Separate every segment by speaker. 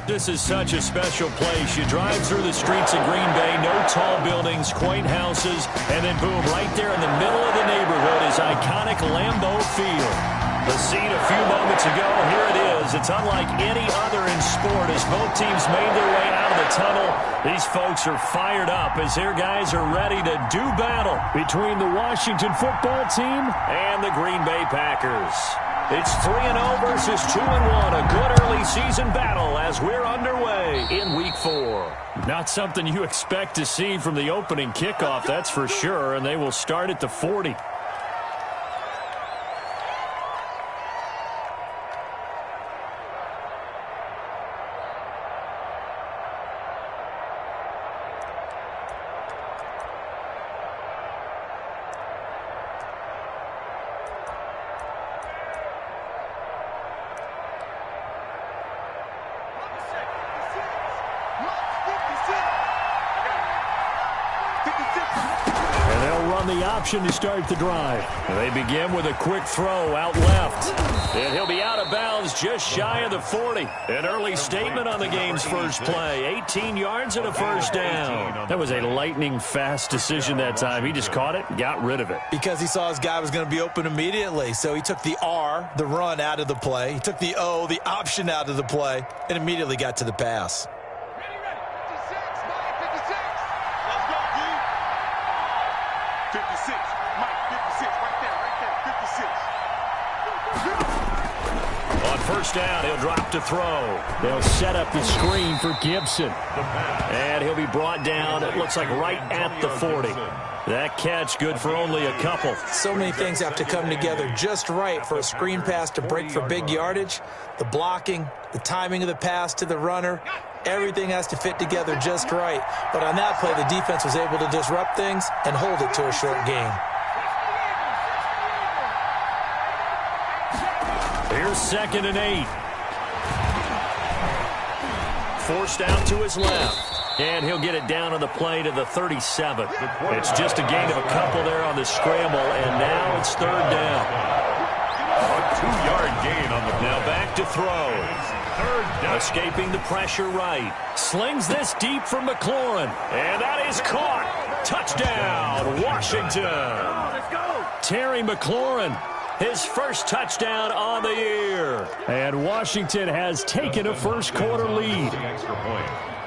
Speaker 1: This is such a special place. You drive through the streets of Green Bay, no tall buildings, quaint houses, and then boom, right there in the middle of the neighborhood is iconic Lambeau Field. The scene a few moments ago, here it is. It's unlike any other in sport as both teams made their way out of the tunnel. These folks are fired up as their guys are ready to do battle between the Washington football team and the Green Bay Packers. It's 3-0 versus 2-1, a good early season battle as we're underway in Week 4. Not something you expect to see from the opening kickoff, that's for sure, and they will start at the 40. To start the drive. They begin with a quick throw out left. And he'll be out of bounds just shy of the 40. An early statement on the game's first play. 18 yards and a first down. That was a lightning-fast decision that time. He just caught it and got rid of it.
Speaker 2: Because he saw his guy was going to be open immediately. So he took the R, the run, out of the play. He took the O, the option, out of the play, and immediately got to the pass.
Speaker 1: First down, he'll drop to throw. They'll set up the screen for Gibson. And he'll be brought down, it looks like right at the 40. That catch good for only a couple.
Speaker 2: So many things have to come together just right for a screen pass to break for big yardage. The blocking, the timing of the pass to the runner, everything has to fit together just right. But on that play, the defense was able to disrupt things and hold it to a short gain.
Speaker 1: Here's 2nd and 8. Forced out to his left. And he'll get it down on the play to the 37. It's just a gain of a couple there on the scramble, and now it's 3rd down.
Speaker 3: A 2-yard gain on the
Speaker 1: now back to throw.
Speaker 3: 3rd down.
Speaker 1: Escaping the pressure right. Slings this deep from McLaurin. And that is caught. Touchdown, Washington.
Speaker 3: Let's go.
Speaker 1: Terry McLaurin. His first touchdown on the year. And Washington has taken a first-quarter lead.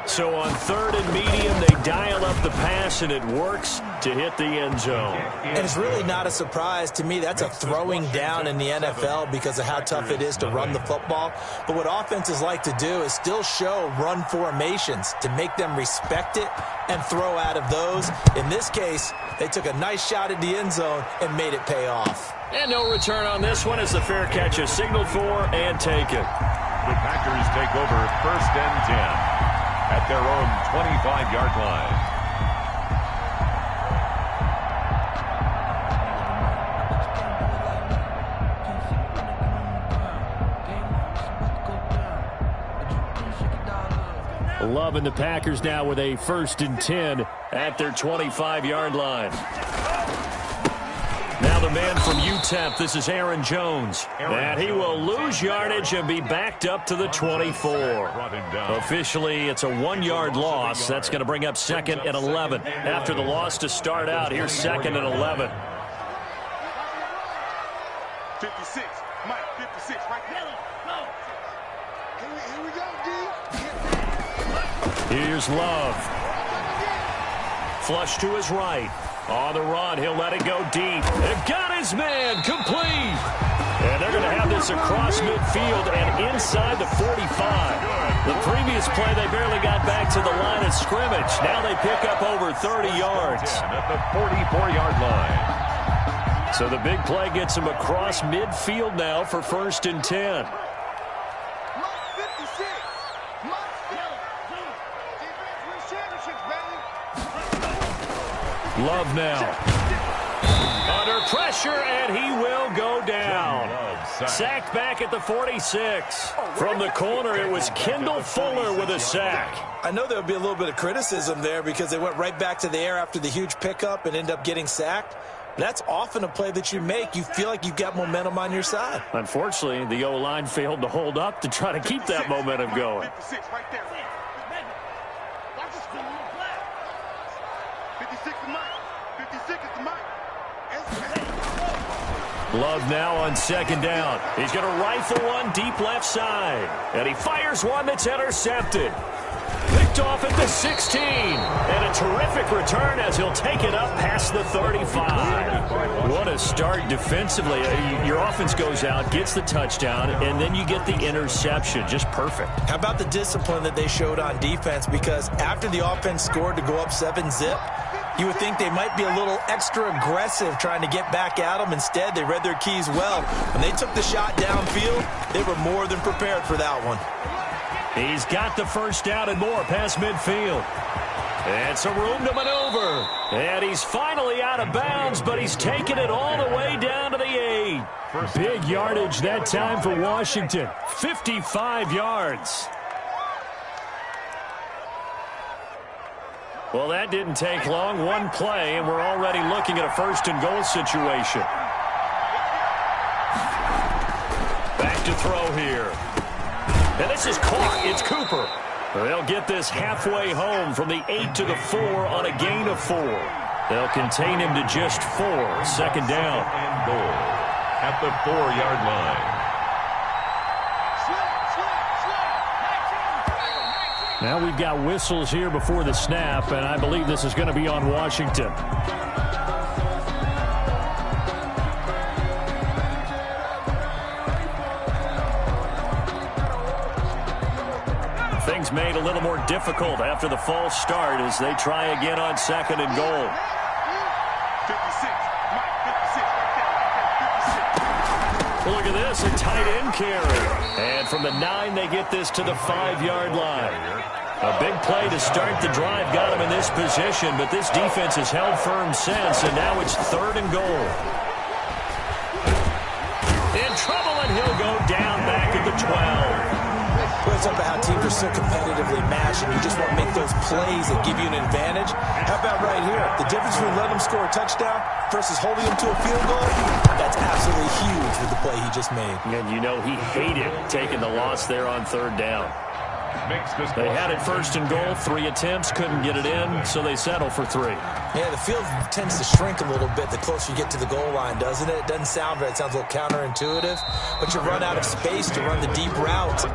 Speaker 1: So on 3rd and medium, they dial up the pass, and it works to hit the end zone.
Speaker 2: And it's really not a surprise to me. That's a throwing down in the NFL because of how tough it is to run the football. But what offenses like to do is still show run formations to make them respect it and throw out of those. In this case, they took a nice shot at the end zone and made it pay off.
Speaker 1: And no return on this one as the fair catch is signaled for and taken.
Speaker 3: The Packers take over 1st and 10 at their own 25-yard line.
Speaker 1: Loving the Packers now with a 1st and 10 at their 25-yard line. Now the man from UTEP, this is Aaron Jones. And he will lose yardage and be backed up to the 24. Officially, it's a 1-yard loss. That's going to bring up 2nd and 11. After the loss to start out, here's 2nd and 11.
Speaker 3: 56, Mike, 56, right there. Here we go, D.
Speaker 1: Here's Love. Flush to his right. On the run, he'll let it go deep. They've got his man complete. And they're going to have this across midfield and inside the 45. The previous play, they barely got back to the line of scrimmage. Now they pick up over 30 yards.
Speaker 3: At the 44-yard line.
Speaker 1: So the big play gets him across midfield now for 1st and 10. Love now. Under pressure, and he will go down. Sacked back at the 46. From the corner, it was Kendall Fuller with a sack.
Speaker 2: I know there would be a little bit of criticism there because they went right back to the air after the huge pickup and ended up getting sacked. That's often a play that you make. You feel like you've got momentum on your side.
Speaker 1: Unfortunately, the O-line failed to hold up to try to keep that momentum going.
Speaker 4: 56 right there. 56 is mine. 56 is mine.
Speaker 1: Love now on second down. He's going to rifle one deep left side. And he fires one that's intercepted. Picked off at the 16. And a terrific return as he'll take it up past the 35. What a start defensively. Your offense goes out, gets the touchdown, and then you get the interception. Just perfect.
Speaker 2: How about the discipline that they showed on defense? Because after the offense scored to go up 7-zip, you would think they might be a little extra aggressive trying to get back at them. Instead, they read their keys well. When they took the shot downfield, they were more than prepared for that one.
Speaker 1: He's got the first down and more past midfield. And some room to maneuver. And he's finally out of bounds, but he's taken it all the way down to the 8. Big yardage that time for Washington. 55 yards. Well, that didn't take long. One play, and we're already looking at a first-and-goal situation. Back to throw here. And this is caught. It's Cooper. They'll get this halfway home from the 8 to the 4 on a gain of 4. They'll contain him to just 4. Second down.
Speaker 3: And goal at the 4-yard line.
Speaker 1: Now we've got whistles here before the snap, and I believe this is going to be on Washington. Things made a little more difficult after the false start as they try again on second and goal.
Speaker 4: 56.
Speaker 1: Well, look at this, a tight end carry. And from the 9, they get this to the 5-yard line. A big play to start the drive got him in this position, but this defense has held firm since, and now it's third and goal. In trouble, and he'll go down back at the 12.
Speaker 2: It's up to how teams are so competitively matched, and you just want to make those plays that give you an advantage. How about right here? The difference between letting them score a touchdown versus holding them to a field goal, that's absolutely huge with the play he just made.
Speaker 1: And you know he hated taking the loss there on third down. They had it first and goal, 3 attempts, couldn't get it in, so they settle for 3.
Speaker 2: Yeah, the field tends to shrink a little bit the closer you get to the goal line, doesn't it? It doesn't sound right. It sounds a little counterintuitive, but you run out of space to run the deep routes.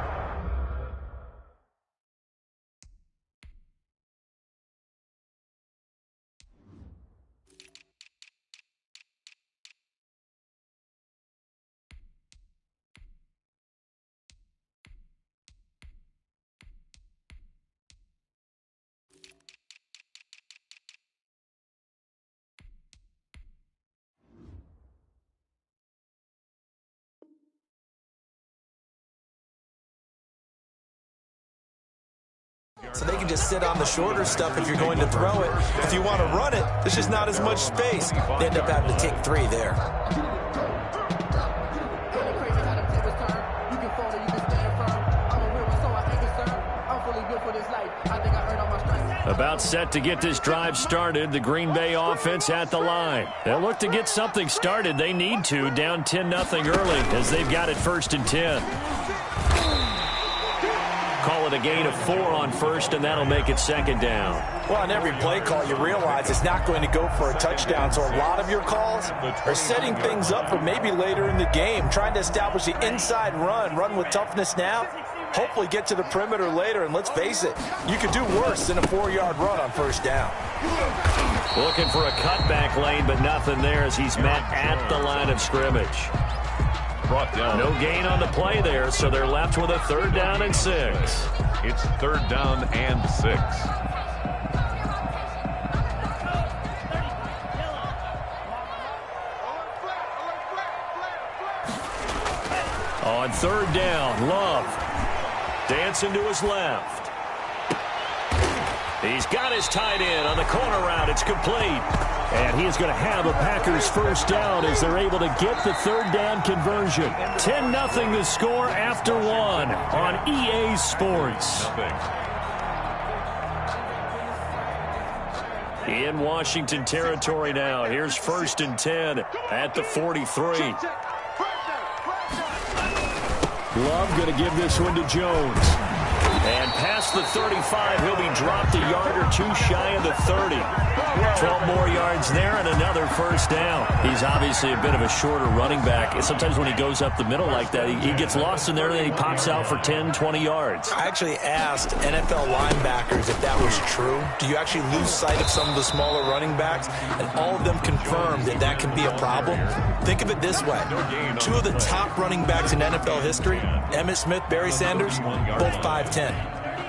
Speaker 2: So they can just sit on the shorter stuff if you're going to throw it. If you want to run it, there's just not as much space. They end up having to take 3 there.
Speaker 1: About set to get this drive started. The Green Bay offense at the line. They'll look to get something started. They need to. Down 10-0 early as they've got it first and 10. Call it a gain of 4 on first, and that'll make it second down.
Speaker 2: Well, on every play call, you realize it's not going to go for a touchdown. So a lot of your calls are setting things up for maybe later in the game, trying to establish the inside run with toughness now. Hopefully get to the perimeter later, and let's face it, you could do worse than a 4-yard run on first down.
Speaker 1: Looking for a cutback lane, but nothing there as he's met at the line of scrimmage.
Speaker 3: Brought down.
Speaker 1: No gain on the play there, so they're left with a 3rd down and 6.
Speaker 3: It's 3rd down and 6.
Speaker 1: On 3rd down, Love dancing to his left. He's got his tight end on the corner route. It's complete. And he is going to have a Packers first down as they're able to get the 3rd down conversion. 10-0 the score after 1 on EA Sports. In Washington territory now. Here's 1st and 10 at the 43. Love going to give this one to Jones. And past the 35, he'll be dropped a yard or two shy of the 30. 12 more yards there and another 1st down. He's obviously a bit of a shorter running back. Sometimes when he goes up the middle like that, he gets lost in there and then he pops out for 10, 20 yards.
Speaker 2: I actually asked NFL linebackers if that was true. Do you actually lose sight of some of the smaller running backs? And all of them confirmed that that can be a problem. Think of it this way. 2 of the top running backs in NFL history, Emmitt Smith, Barry Sanders, both 5'10".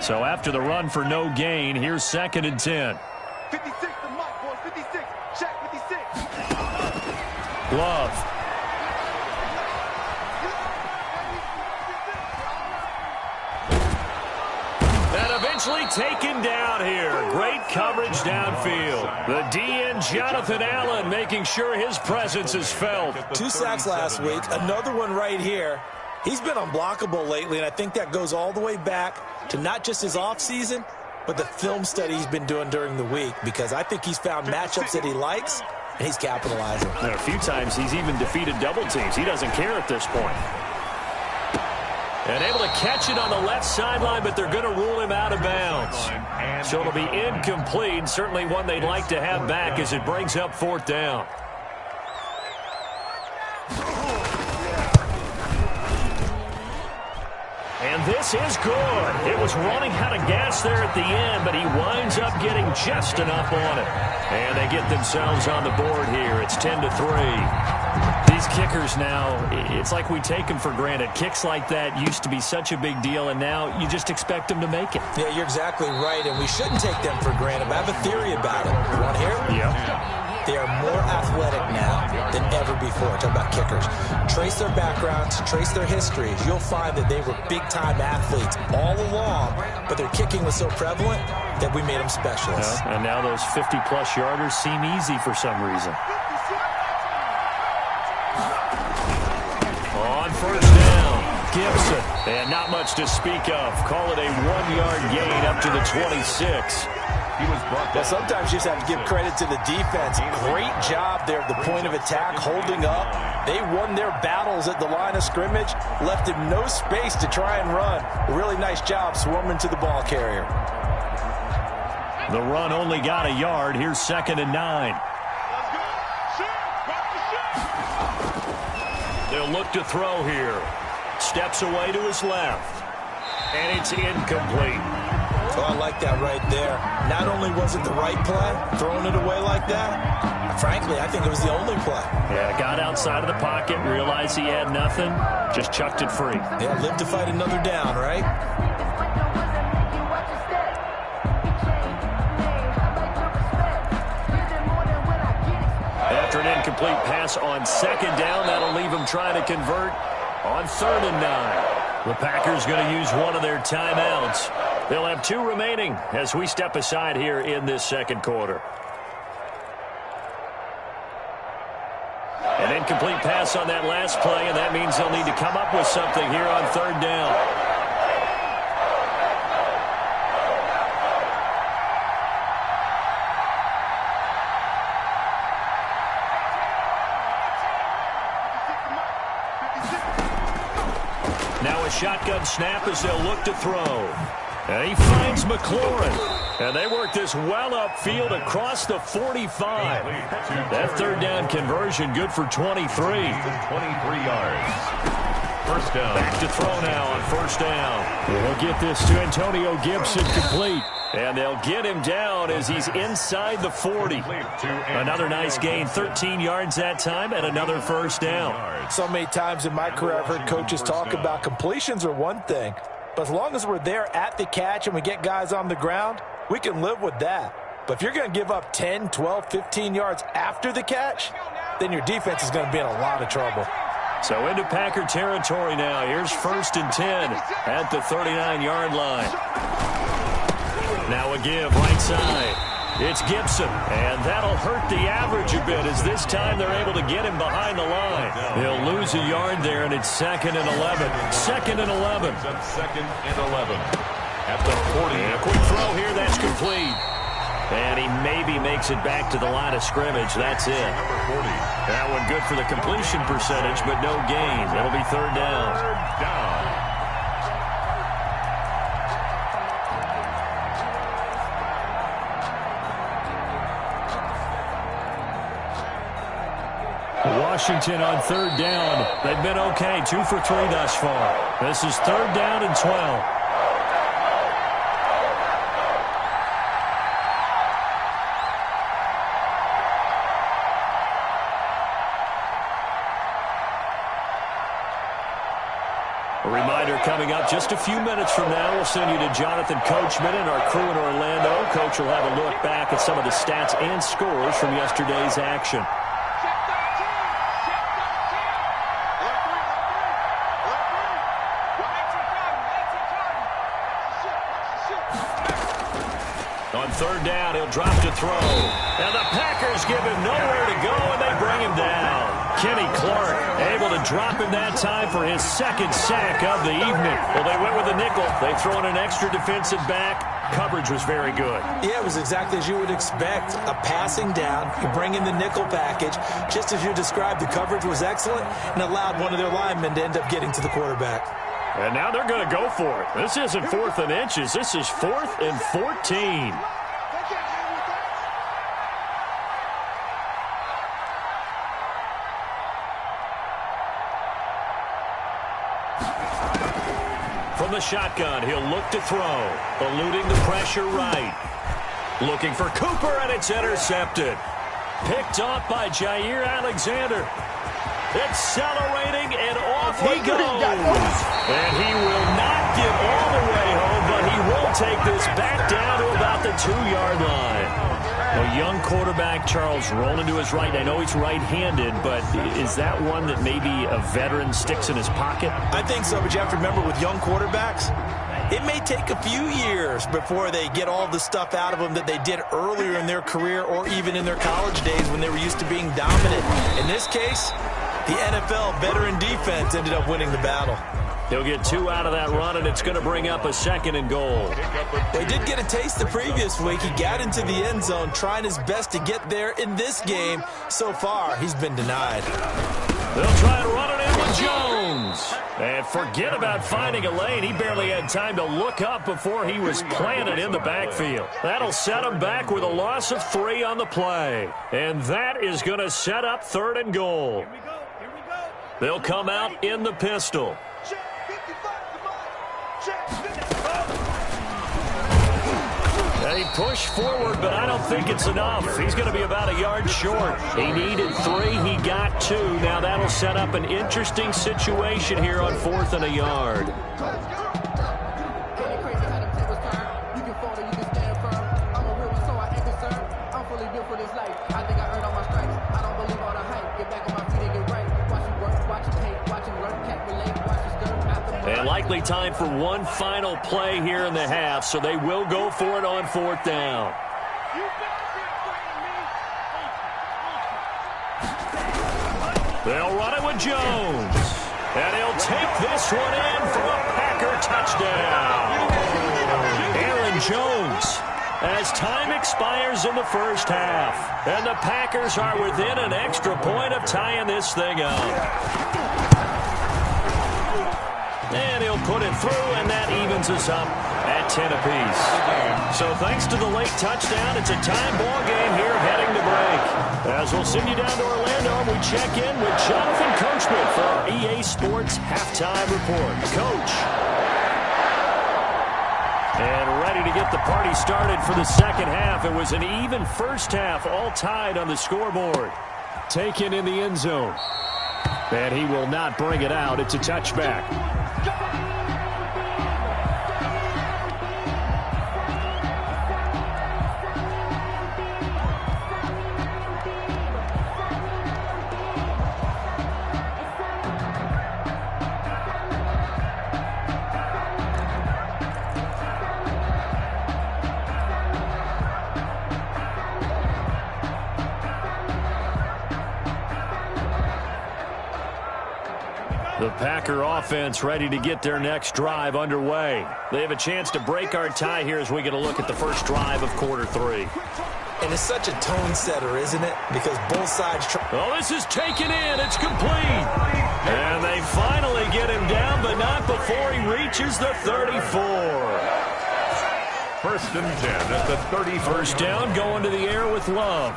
Speaker 1: So after the run for no gain, here's 2nd and 10.
Speaker 4: 56 to Mike, boys. 56. Check 56.
Speaker 1: Love. And eventually taken down here. Great coverage downfield. The DN Jonathan Allen making sure his presence is felt.
Speaker 2: 2 sacks last week. Another one right here. He's been unblockable lately, and I think that goes all the way back to not just his offseason, but the film study he's been doing during the week, because I think he's found matchups that he likes, and he's capitalizing.
Speaker 1: And a few times he's even defeated double teams. He doesn't care at this point. And able to catch it on the left sideline, but they're going to rule him out of bounds. So it'll be incomplete. Certainly one they'd like to have back as it brings up 4th down. And this is good. It was running out of gas there at the end, but he winds up getting just enough on it. And they get themselves on the board here. It's 10-3. These kickers now, it's like we take them for granted. Kicks like that used to be such a big deal, and now you just expect them to make it.
Speaker 2: Yeah, you're exactly right, and we shouldn't take them for granted. But I have a theory about it. You want to hear it?
Speaker 1: Yeah.
Speaker 2: They are more athletic now than ever before. Talk about kickers. Trace their backgrounds, trace their histories. You'll find that they were big-time athletes all along, but their kicking was so prevalent that we made them specialists.
Speaker 1: Yeah, and now those 50-plus yarders seem easy for some reason. On 1st down, Gibson. And not much to speak of. Call it a 1-yard gain up to the 26.
Speaker 2: Well, sometimes you just have to give credit to the defense. Great job there at the point of attack, holding up. They won their battles at the line of scrimmage, left him no space to try and run. A really nice job swarming to the ball carrier.
Speaker 1: The run only got a yard. Here's 2nd and 9. They'll look to throw here. Steps away to his left. And it's incomplete.
Speaker 2: Oh, I like that right there. Not only was it the right play, throwing it away like that, frankly, I think it was the only play.
Speaker 1: Yeah, got outside of the pocket, realized he had nothing, just chucked it free.
Speaker 2: Yeah, live to fight another down, right?
Speaker 1: After an incomplete pass on 2nd down, that'll leave him trying to convert on 3rd and 9. The Packers going to use one of their timeouts. They'll have 2 remaining as we step aside here in this 2nd quarter. An incomplete pass on that last play, and that means they'll need to come up with something here on 3rd down. Now a shotgun snap as they'll look to throw. And he finds McLaurin. And they work this well upfield across the 45. That 3rd down conversion good for 23.
Speaker 3: 23 yards. 1st down.
Speaker 1: Back to throw now on 1st down. They'll get this to Antonio Gibson complete. And they'll get him down as he's inside the 40. Another nice gain, 13 yards that time, and another 1st down.
Speaker 2: So many times in my career I've heard coaches talk about completions are one thing, but as long as we're there at the catch and we get guys on the ground, we can live with that. But if you're going to give up 10, 12, 15 yards after the catch, then your defense is going to be in a lot of trouble.
Speaker 1: So into Packer territory now. Here's 1st and 10 at the 39-yard line. Now a give right side. It's Gibson, and that'll hurt the average a bit as this time they're able to get him behind the line. They'll lose a yard there, and it's 2nd and 11. 2nd and 11.
Speaker 3: 2nd and 11 at the 40.
Speaker 1: And a quick throw here, that's complete. And he maybe makes it back to the line of scrimmage. That's it. That one good for the completion percentage, but no gain. It'll be third down.
Speaker 3: Third down.
Speaker 1: Washington on third down. They've been okay, 2 for 3 thus far. This is third down and 12. A reminder coming up just a few minutes from now, we'll send you to Jonathan Coachman and our crew in Orlando. Coach will have a look back at some of the stats and scores from yesterday's action. On third down, he'll drop to throw. And the Packers give him nowhere to go, and they bring him down. Kenny Clark able to drop him that time for his second sack of the evening. Well, they went with a nickel. They throw in an extra defensive back. Coverage was very good.
Speaker 2: Yeah, it was exactly as you would expect. A passing down. You bring in the nickel package. Just as you described, the coverage was excellent and allowed one of their linemen to end up getting to the quarterback.
Speaker 1: And now they're going to go for it. This isn't 4th and inches. This is 4th and 14. From the shotgun, he'll look to throw. Eluding the pressure right. Looking for Cooper, and it's intercepted. Picked off by Jair Alexander. Accelerating, and off he goes. And he will not get all the way home, but he will take this back down to about the 2-yard line. A young quarterback, Charles, rolling to his right. I know he's right-handed, but is that one that maybe a veteran sticks in his pocket?
Speaker 2: I think so, but you have to remember with young quarterbacks, it may take a few years before they get all the stuff out of them that they did earlier in their career or even in their college days when they were used to being dominant. In this case, the NFL veteran defense ended up winning the battle.
Speaker 1: He'll get 2 out of that run, and it's going to bring up a 2nd and goal.
Speaker 2: They did get a taste the previous week. He got into the end zone, trying his best to get there in this game. So far, he's been denied.
Speaker 1: They'll try and run it in with Jones. And forget about finding a lane. He barely had time to look up before he was planted in the backfield. That'll set him back with a loss of 3 on the play. And that is going to set up 3rd and goal. They'll come out in the pistol. And he pushed forward, but I don't think it's enough. He's going to be about a yard short. He needed 3. He got 2. Now that'll set up an interesting situation here on 4th and a yard. And likely time for one final play here in the half, so they will go for it on 4th down. They'll run it with Jones. And he'll take this one in for a Packer touchdown. Aaron Jones, as time expires in the first half. And the Packers are within an extra point of tying this thing up. And he'll put it through, and that evens us up at 10 apiece. So thanks to the late touchdown, it's a time ball game here heading to break. As we'll send you down to Orlando, we check in with Jonathan Coachman for our EA Sports Halftime Report. Coach. And ready to get the party started for the second half. It was an even first half, all tied on the scoreboard. Taken in the end zone. And he will not bring it out. It's a touchback. The Packer offense ready to get their next drive underway. They have a chance to break our tie here as we get a look at the first drive of quarter 3.
Speaker 2: And it's such a tone setter, isn't it? Because both sides try.
Speaker 1: Oh, this is taken in. It's complete. And they finally get him down, but not before he reaches the 34.
Speaker 3: First and 10 at the 30.
Speaker 1: First down, going to the air with Love.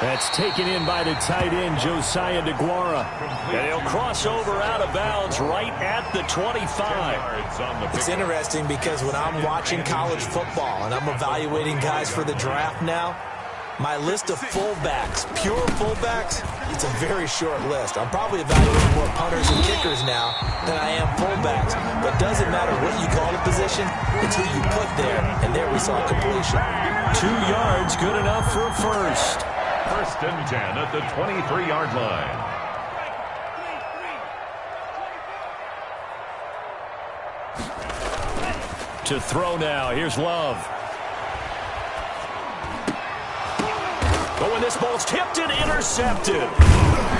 Speaker 1: That's taken in by the tight end, Josiah DeGuara. And he'll cross over out of bounds right at the 25.
Speaker 2: It's interesting because when I'm watching college football and I'm evaluating guys for the draft now, my list of fullbacks, pure fullbacks, it's a very short list. I'm probably evaluating more punters and kickers now than I am fullbacks. But it doesn't matter what you call a position, it's who you put there. And there we saw completion.
Speaker 1: 2 yards, good enough for a first.
Speaker 3: First and 10 at the 23-yard line.
Speaker 1: To throw now, here's Love. Oh, and this ball's tipped and intercepted.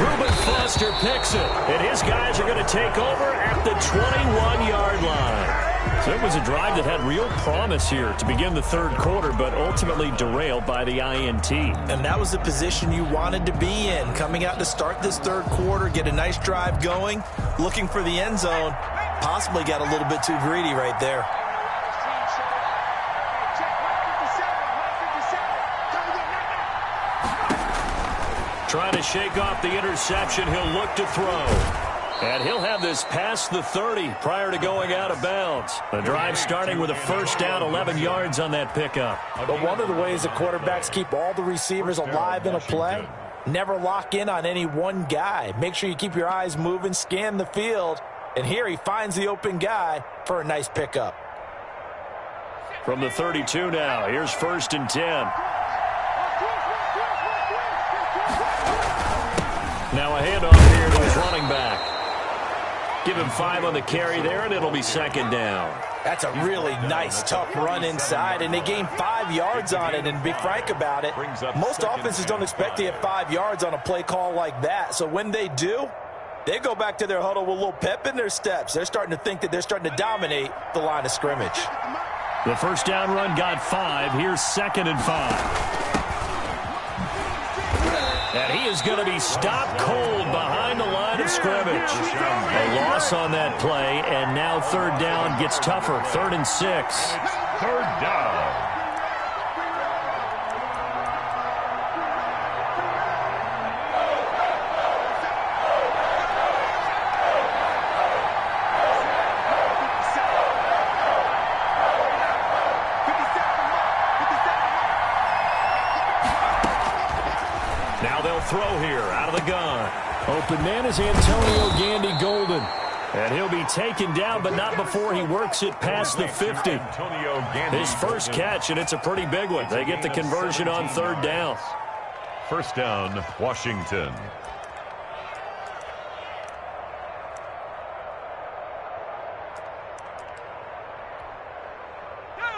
Speaker 1: Reuben Foster picks it, and his guys are going to take over at the 21-yard line. So it was a drive that had real promise here to begin the third quarter, but ultimately derailed by the INT.
Speaker 2: And that was the position you wanted to be in, coming out to start this third quarter, get a nice drive going, looking for the end zone. Possibly got a little bit too greedy right there.
Speaker 1: Trying to shake off the interception, he'll look to throw. And he'll have this past the 30 prior to going out of bounds. The drive starting with a first down, 11 yards on that pickup.
Speaker 2: But one of the ways that quarterbacks keep all the receivers alive in a play, never lock in on any one guy. Make sure you keep your eyes moving, scan the field. And here he finds the open guy for a nice pickup.
Speaker 1: From the 32 now, here's first and 10. Now a handoff here to his running back. Give him 5 on the carry there, and it'll be second down.
Speaker 2: That's a really nice, tough run inside, and they gained 5 yards on it. And to be frank about it, most offenses don't expect to get 5 yards on a play call like that. So when they do, they go back to their huddle with a little pep in their steps. They're starting to think that they're starting to dominate the line of scrimmage.
Speaker 1: The first down run got 5. Here's second and 5. And he is going to be stopped cold behind the line of scrimmage. A loss on that play, and now third down gets tougher. 3rd and 6.
Speaker 3: Third down.
Speaker 1: Now they'll throw here out of the gun. Open man is Antonio Gandy Golden. And he'll be taken down, but not before he works it past the 50. His first catch, and it's a pretty big one. They get the conversion on third down.
Speaker 3: First down, Washington.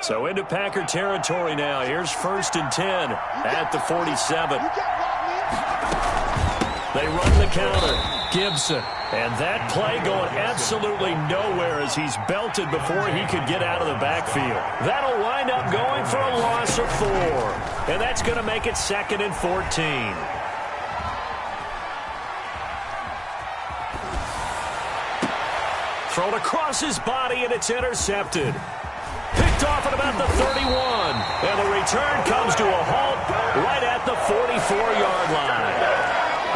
Speaker 1: So into Packer territory now. Here's first and 10 at the 47. They run the counter. Gibson. And that play going absolutely nowhere as he's belted before he could get out of the backfield. That'll wind up going for a loss of 4. And that's going to make it 2nd and 14. Thrown across his body, and it's intercepted. Picked off at about the 31. And the return comes to a halt right at the 44-yard line.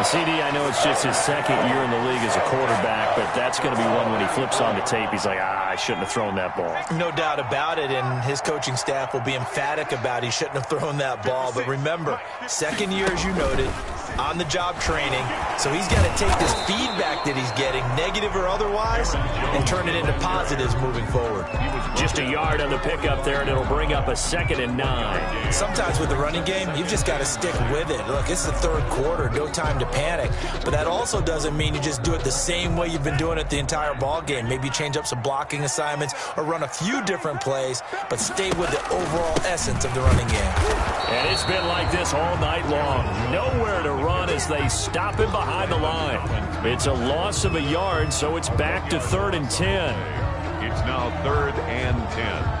Speaker 1: CD, I know it's just his second year in the league as a quarterback, but that's going to be one when he flips on the tape. He's like, I shouldn't have thrown that ball.
Speaker 2: No doubt about it, and his coaching staff will be emphatic about he shouldn't have thrown that ball. But remember, second year, as you noted, on-the-job training, so he's got to take this feedback that he's getting, negative or otherwise, and turn it into positives moving forward.
Speaker 1: Just a yard on the pickup there, and it'll bring up a 2nd and 9.
Speaker 2: Sometimes with the running game, you've just got to stick with it. Look, it's the third quarter, no time to panic. But that also doesn't mean you just do it the same way you've been doing it the entire ball game. Maybe change up some blocking assignments or run a few different plays, but stay with the overall essence of the running game.
Speaker 1: And it's been like this all night long. Nowhere to run as they stop him behind the line. It's a loss of a yard, so it's back to 3rd and 10.
Speaker 3: It's now 3rd and 10.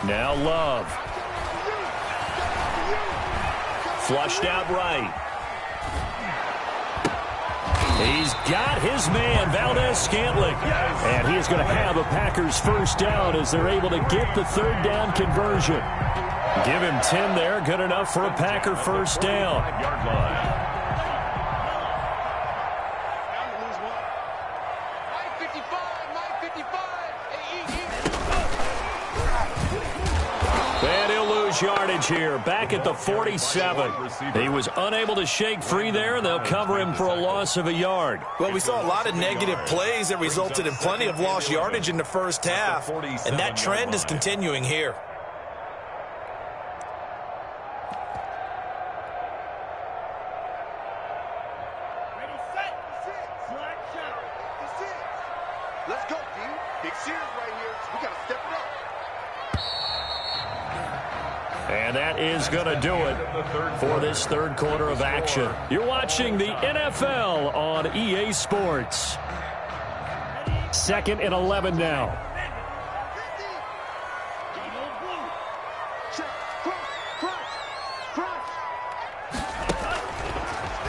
Speaker 1: Now Love. Flushed out right. He's got his man, Valdez-Scantling. And he is going to have a Packers first down as they're able to get the 3rd down conversion. Give him 10 there. Good enough for a Packer first down.
Speaker 3: Yard line.
Speaker 1: And he'll lose yardage here, back at the 47. He was unable to shake free there, and they'll cover him for a loss of a yard.
Speaker 2: Well, we saw a lot of negative plays that resulted in plenty of lost yardage in the first half, and that trend is continuing here.
Speaker 4: Let's go, D. Big series right here. We got to step it up.
Speaker 1: And that is going to do it for this 3rd quarter of action. You're watching the NFL on EA Sports. 2nd and 11 now.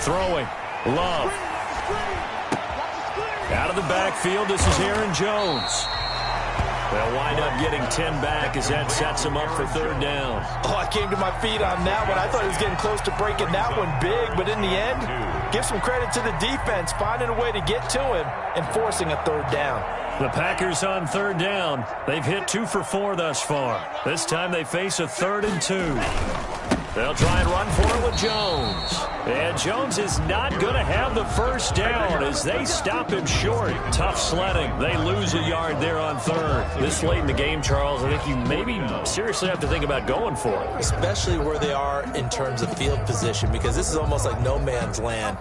Speaker 1: Throwing. Love. Out of the backfield, this is Aaron Jones. They'll wind up getting 10 back as that sets him up for 3rd down.
Speaker 2: Oh, I came to my feet on that one. I thought he was getting close to breaking that one big, but in the end, give some credit to the defense, finding a way to get to him and forcing a 3rd down.
Speaker 1: The Packers on 3rd down. They've hit 2 for 4 thus far. This time they face a 3rd and 2. They'll try and run for it with Jones. And Jones is not going to have the first down as they stop him short. Tough sledding. They lose a yard there on 3rd. This late in the game, Charles, I think you maybe seriously have to think about going for it.
Speaker 2: Especially where they are in terms of field position, because this is almost like no man's land.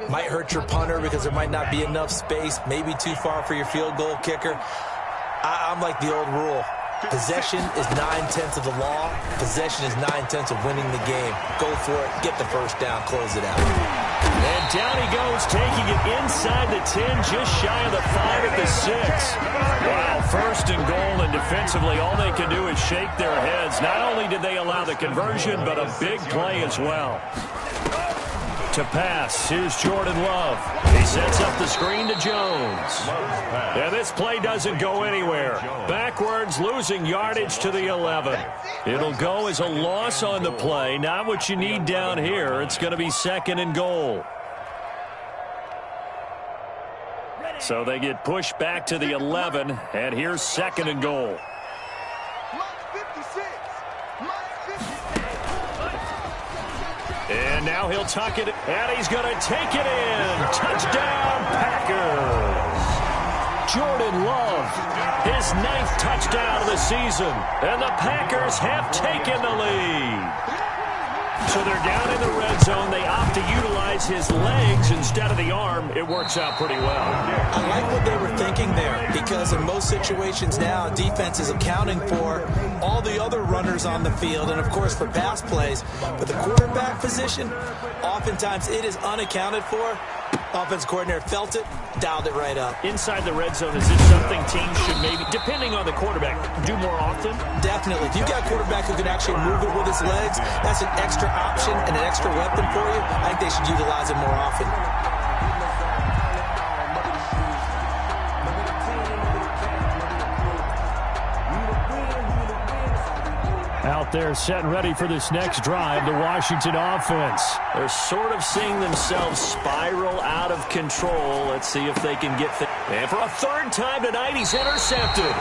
Speaker 2: Might hurt your punter because there might not be enough space, maybe too far for your field goal kicker. I'm like the old rule. Possession is 9/10 of the law. Possession is 9/10 of winning the game. Go for it. Get the first down. Close it out.
Speaker 1: And down he goes, taking it inside the 10, just shy of the 5 at the 6. Wow, 1st and goal, and defensively all they can do is shake their heads. Not only did they allow the conversion, but a big play as well. To pass, here's Jordan Love. He sets up the screen to Jones. And this play doesn't go anywhere. Backwards, losing yardage to the 11. It'll go as a loss on the play. Not what you need down here. It's going to be 2nd and goal. So they get pushed back to the 11, and here's 2nd and goal. And now he'll tuck it, and he's going to take it in. Touchdown, Packers. Jordan Love, his 9th touchdown of the season, and the Packers have taken the lead. So they're down in the red zone. They opt to utilize his legs instead of the arm. It works out pretty well.
Speaker 2: I like what they were thinking there, because in most situations now, defense is accounting for all the other runners on the field and, of course, for pass plays. But the quarterback position, oftentimes it is unaccounted for. Offense coordinator felt it, dialed it right up.
Speaker 1: Inside the red zone, is this something teams should maybe, depending on the quarterback, do more often?
Speaker 2: Definitely. If you've got a quarterback who can actually move it with his legs, that's an extra option and an extra weapon for you. I think they should utilize it more often.
Speaker 1: Out there set and ready for this next drive, the Washington offense. They're sort of seeing themselves spiral out of control. Let's see if they can get things. And for a 3rd time tonight, he's intercepted.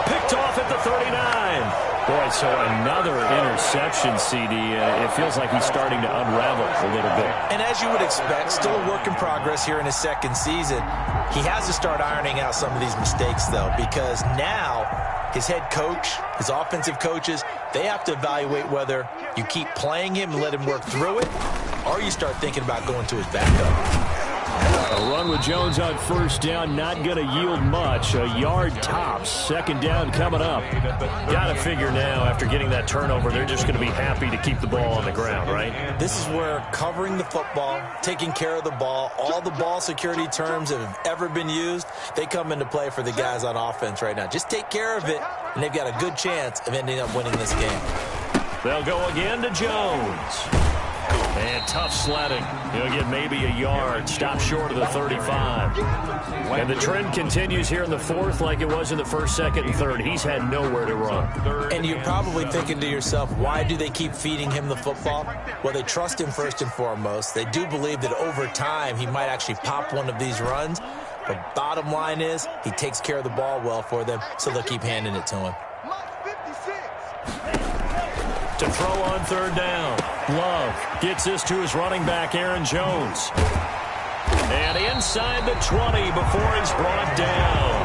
Speaker 1: Picked off at the 39. Boy, so another interception, CD. It feels like he's starting to unravel a little bit.
Speaker 2: And as you would expect, still a work in progress here in his 2nd season. He has to start ironing out some of these mistakes, though, because now his head coach, his offensive coaches, they have to evaluate whether you keep playing him and let him work through it, or you start thinking about going to his backup.
Speaker 1: A run with Jones on first down, not going to yield much. A yard tops. Second down coming up. Got to figure now, after getting that turnover, they're just going to be happy to keep the ball on the ground, right?
Speaker 2: This is where covering the football, taking care of the ball, all the ball security terms that have ever been used, they come into play for the guys on offense right now. Just take care of it, and they've got a good chance of ending up winning this game.
Speaker 1: They'll go again to Jones. And tough sledding. He'll get maybe a yard. Stop short of the 35. And the trend continues here in the fourth like it was in the first, second, and third. He's had nowhere to run.
Speaker 2: And you're probably thinking to yourself, why do they keep feeding him the football? Well, they trust him first and foremost. They do believe that over time he might actually pop one of these runs. But bottom line is he takes care of the ball well for them, so they'll keep handing it to him.
Speaker 1: To throw on third down. Love gets this to his running back, Aaron Jones. And inside the 20 before he's brought down.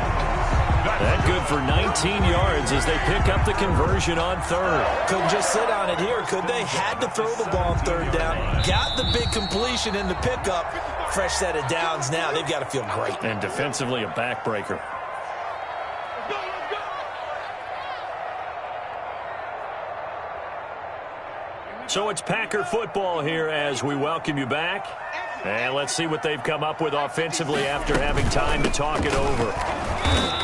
Speaker 1: That good for 19 yards as they pick up the conversion on third.
Speaker 2: Couldn't just sit on it here, could they? Had to throw the ball on third down. Got the big completion in the pickup. Fresh set of downs now. They've got to feel great.
Speaker 1: And defensively a backbreaker. So it's Packer football here as we welcome you back. And let's see what they've come up with offensively after having time to talk it over.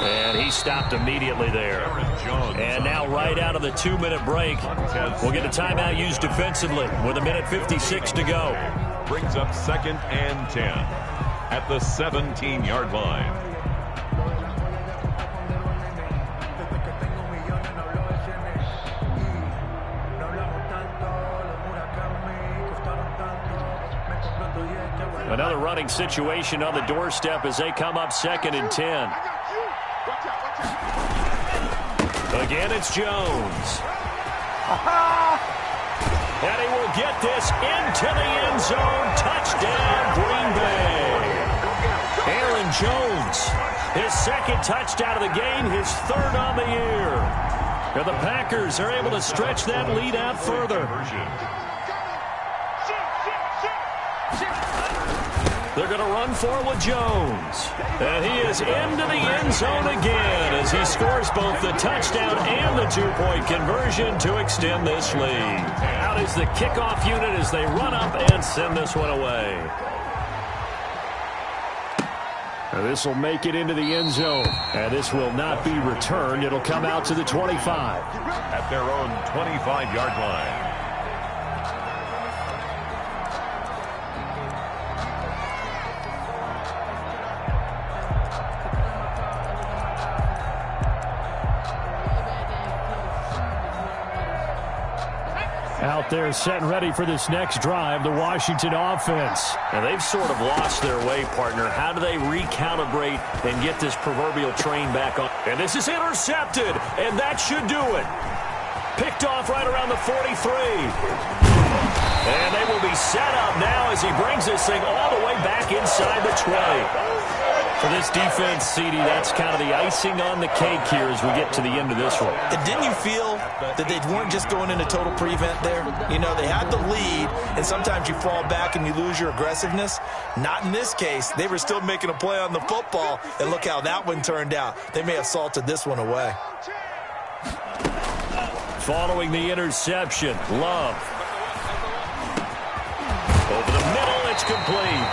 Speaker 1: And he stopped immediately there. And now right out of the 2-minute break, we'll get a timeout used defensively with 1:56 to go.
Speaker 3: Brings up 2nd and 10 at the 17-yard line.
Speaker 1: Another running situation on the doorstep as they come up 2nd and 10. Again, it's Jones. And he will get this into the end zone. Touchdown, Green Bay. Aaron Jones, his 2nd touchdown of the game, his 3rd on the year. And the Packers are able to stretch that lead out further. They're going to run for it with Jones. And he is into the end zone again as he scores both the touchdown and the 2-point conversion to extend this lead. Out is the kickoff unit as they run up and send this one away. Now this will make it into the end zone. And this will not be returned. It'll come out to the 25.
Speaker 3: At their own 25-yard line.
Speaker 1: Out there set and ready for this next drive, the Washington offense. And they've sort of lost their way, partner. How do they recalibrate and get this proverbial train back on? And this is intercepted, and that should do it. Picked off right around the 43. And they will be set up now as he brings this thing all the way back inside the 20. For this defense, CD, that's kind of the icing on the cake here as we get to the end of this one.
Speaker 2: And didn't you feel that they weren't just going into total prevent there? You know, they had the lead, and sometimes you fall back and you lose your aggressiveness. Not in this case. They were still making a play on the football, and look how that one turned out. They may have salted this one away.
Speaker 1: Following the interception, Love. Over the middle, it's complete.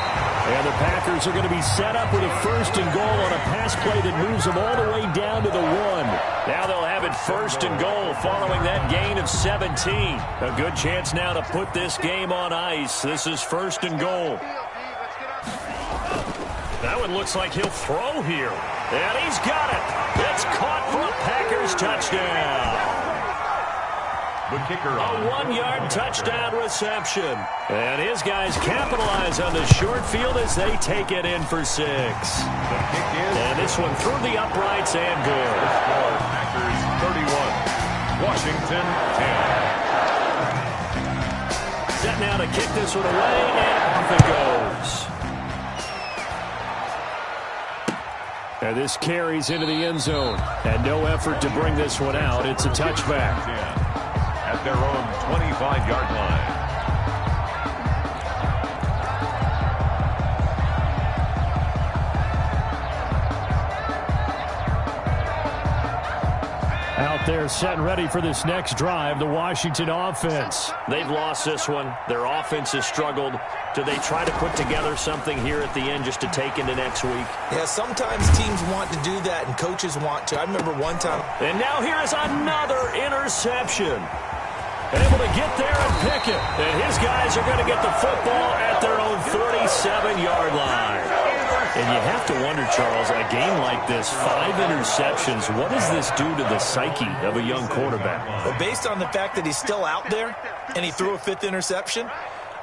Speaker 1: And the Packers are going to be set up with a 1st and goal on a pass play that moves them all the way down to the 1. Now they'll have it 1st and goal following that gain of 17. A good chance now to put this game on ice. This is 1st and goal. That one looks like he'll throw here. And he's got it. It's caught for a Packers touchdown.
Speaker 3: The kicker
Speaker 1: A 1-yard touchdown reception. And his guys capitalize on the short field as they take it in for 6.
Speaker 3: The kick is.
Speaker 1: And this one through the uprights and good.
Speaker 3: Score Packers 31. Washington 10.
Speaker 1: Set now to kick this one away, and off it goes. And this carries into the end zone. And no effort to bring this one out. It's a touchback.
Speaker 3: At their own 25-yard line.
Speaker 1: They're set and ready for this next drive, the Washington offense. They've lost this one. Their offense has struggled. Do they try to put together something here at the end just to take into next week?
Speaker 2: Yeah, sometimes teams want to do that and coaches want to. I remember one time.
Speaker 1: And now here is another interception. Able to get there and pick it. And his guys are going to get the football at their own 37-yard line. And you have to wonder, Charles, a game like this, 5 interceptions, what does this do to the psyche of a young quarterback?
Speaker 2: Well, based on the fact that he's still out there and he threw a 5th interception,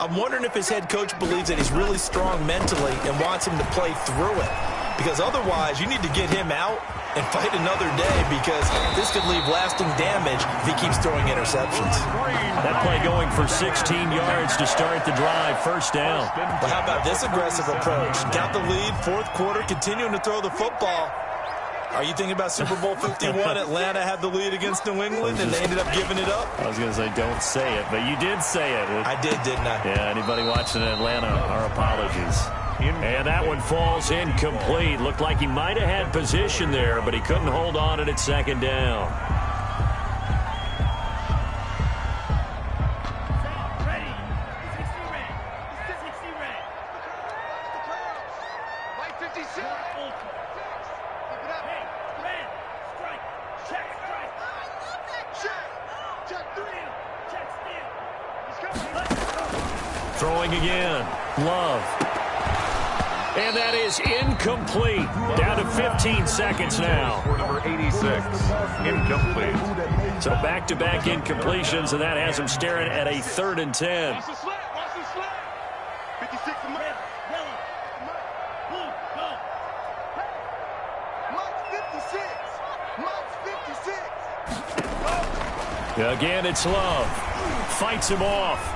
Speaker 2: I'm wondering if his head coach believes that he's really strong mentally and wants him to play through it. Because otherwise, you need to get him out and fight another day, because this could leave lasting damage if he keeps throwing interceptions.
Speaker 1: That play going for 16 yards to start the drive, first down.
Speaker 2: Well, how about this aggressive approach? Got the lead, 4th quarter, continuing to throw the football. Are you thinking about Super Bowl 51? Atlanta had the lead against New England, and they ended up giving it up?
Speaker 1: I was going to say, don't say it, but you did say it.
Speaker 2: I did, didn't I?
Speaker 1: Yeah, anybody watching Atlanta, our apologies. And that one falls incomplete. Looked like he might have had position there, but he couldn't hold on it at 2nd down. Throwing again. Love. And that is incomplete. Down to 15 seconds now.
Speaker 3: For number 86, incomplete.
Speaker 1: So back-to-back incompletions, and that has him staring at a 3rd and 10.
Speaker 4: Watch the slap. Watch the slap. 56 to Mike. Blue, go. Mike's 56. Mike's 56.
Speaker 1: Again, it's Love. Fights him off.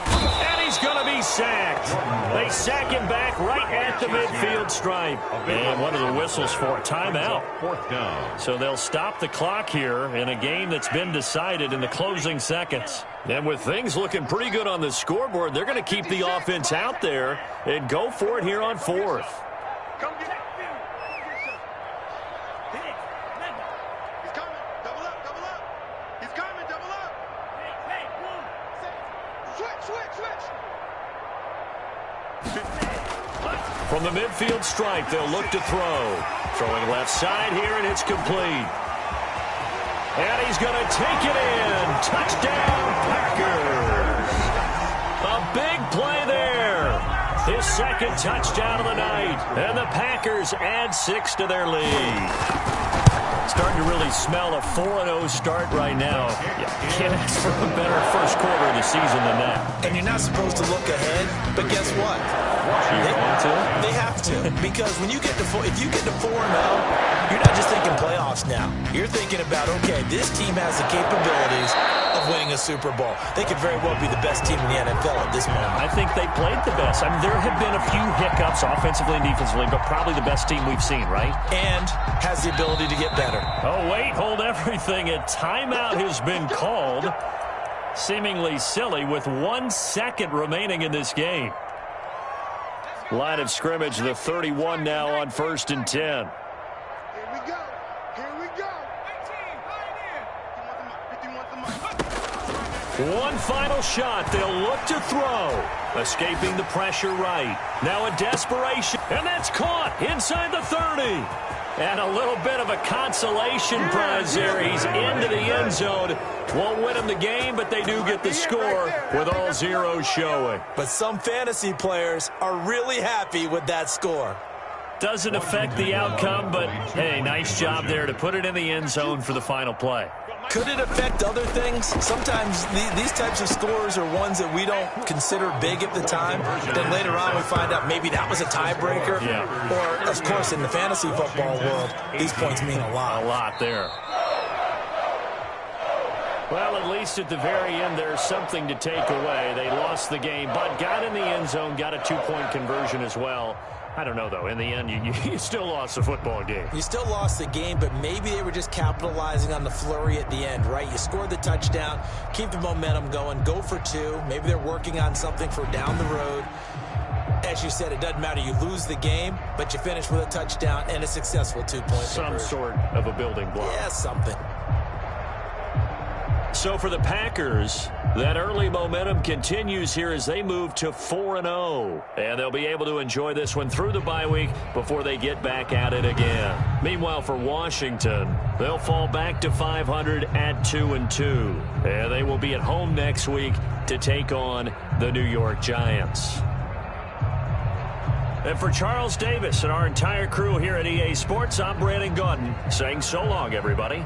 Speaker 1: And he's going to be sacked. They sack him back right at the midfield stripe. And what are the whistles for? Timeout.
Speaker 3: 4th down.
Speaker 1: So they'll stop the clock here in a game that's been decided in the closing seconds. And with things looking pretty good on the scoreboard, they're going to keep the offense out there and go for it here on 4th.
Speaker 4: Come get it. He's coming. Double up. He's coming. Double up. Hey, switch.
Speaker 1: From the midfield stripe, they'll look to throw. Throwing left side here, and it's complete. And he's going to take it in. Touchdown, Packers. A big play there. His 2nd touchdown of the night. And the Packers add 6 to their lead. Starting to really smell a 4-0 start right now. You can't ask for a better first quarter of the season than that.
Speaker 2: And you're not supposed to look ahead, but guess what? They have to, because when you get to if you get to 4-0, you're not just thinking playoffs now. You're thinking about, okay, this team has the capabilities of winning a Super Bowl. They could very well be the best team in the NFL at this moment.
Speaker 1: I think they played the best. I mean, there have been a few hiccups offensively and defensively, but probably the best team we've seen, right?
Speaker 2: And has the ability to get better.
Speaker 1: Oh, wait, hold everything. A timeout has been called. Seemingly silly with 1 second remaining in this game. Line of scrimmage, the 31 now on 1st and 10.
Speaker 4: Here we go. 51 to Mike.
Speaker 1: One final shot. They'll look to throw. Escaping the pressure right. Now a desperation. And that's caught inside the 30. And a little bit of a consolation prize there. He's into the end zone. Won't win him the game, but they do get the score with all zeros showing.
Speaker 2: But some fantasy players are really happy with that score.
Speaker 1: Doesn't affect the outcome, but, hey, nice job there to put it in the end zone for the final play.
Speaker 2: Could it affect other things? Sometimes these types of scores are ones that we don't consider big at the time. Then later on we find out maybe that was a tiebreaker.
Speaker 1: Yeah.
Speaker 2: Or, of course, in the fantasy football world, these points mean a lot.
Speaker 1: A lot there. Well, at least at the very end, there's something to take away. They lost the game, but got in the end zone, got a 2-point conversion as well. I don't know, though. In the end, you still lost the football game.
Speaker 2: You still lost the game, but maybe they were just capitalizing on the flurry at the end, right? You scored the touchdown, keep the momentum going, go for 2. Maybe they're working on something for down the road. As you said, it doesn't matter. You lose the game, but you finish with a touchdown and a successful 2-point conversion.
Speaker 1: Some sort of a building block.
Speaker 2: Yeah, something.
Speaker 1: So for the Packers, that early momentum continues here as they move to 4-0. And they'll be able to enjoy this one through the bye week before they get back at it again. Meanwhile, for Washington, they'll fall back to 500 at 2-2. And they will be at home next week to take on the New York Giants. And for Charles Davis and our entire crew here at EA Sports, I'm Brandon Gaudin saying so long, everybody.